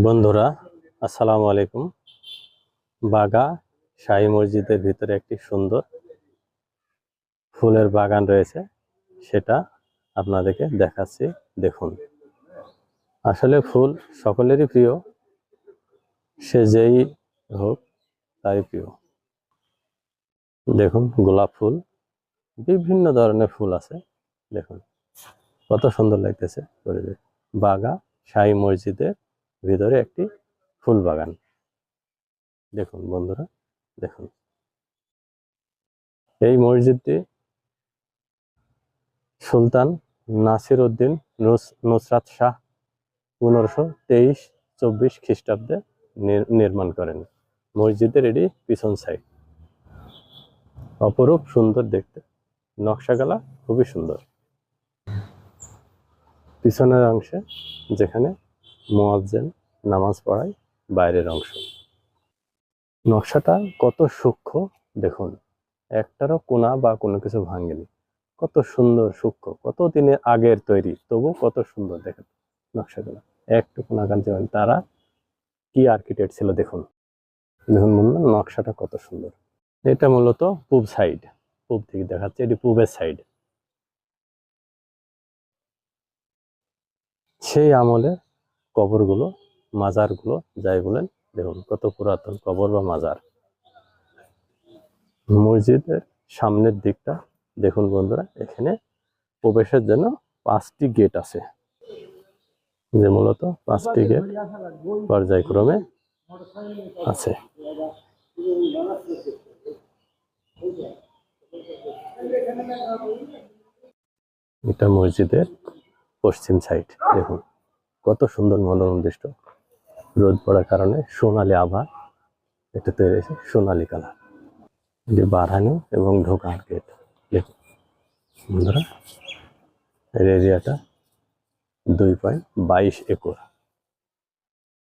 বন্ধুরা, আসসালামু আলাইকুম। বাগা শাহী মসজিদের ভিতরে একটি সুন্দর ফুলের বাগান রয়েছে, সেটা আপনাদেরকে দেখাচ্ছি। দেখুন, আসলে ফুল সকলেরই প্রিয়, সে যেই হোক তাই প্রিয়। দেখুন, গোলাপ ফুল, বিভিন্ন ধরনের ফুল আছে। দেখুন কত সুন্দর লাগতেছে পরিবেশ। বাগা শাহী মসজিদের ভিতরে একটি ফুল বাগান। দেখুন বন্ধুরা, দেখুন এই মসজিদটি সুলতান নাসির উদ্দিন নুসরাত শাহ 1523-24 খ্রিস্টাব্দে নির্মাণ করেন। মসজিদের এটি পিছন সাইড, অপরূপ সুন্দর দেখতে, নকশাগুলা খুবই সুন্দর। পিছনের অংশে যেখানে মুয়াজ্জিন নামাজ পড়ায়, বাইরের অংশ। নকশাটা কত সূক্ষ্ম দেখুন, একটারও কোনা বা কোনো কিছু ভাঙেনি। কত সুন্দর সূক্ষ্ম, কত দিনের আগের তৈরি, তবু কত সুন্দর দেখেন নকশাগুলো। একটুকু নাগান যাবেন, তারা কি আর্কিটেক্ট ছিল দেখুন। দেখুন বন্ধু, নকশাটা কত সুন্দর। এটা মূলত পূব সাইড, পূব থেকে দেখাচ্ছে, এটি পূবের সাইড। সেই আমলের কবরগুলো, মাজারগুলো যাই বলেন, দেখুন কত পুরাতন কবর বা মাজার। মসজিদের সামনের দিকটা দেখুন বন্ধুরা, এখানে প্রবেশের জন্য 5টি গেট আছে, যে মূলত 5টি গেট পর্যায়ক্রমে আছে। এটা মসজিদের পশ্চিম সাইড। দেখুন কত সুন্দর মনোরম দৃশ্য। রোদ পড়ার কারণে সোনালী আভা এটা তৈরি হয়েছে, সোনালী কালার। এটি বাড়ানো এবং ঢোকার গেট। দেখুন বন্ধুরা, এর এরিয়াটা 2.22 একর।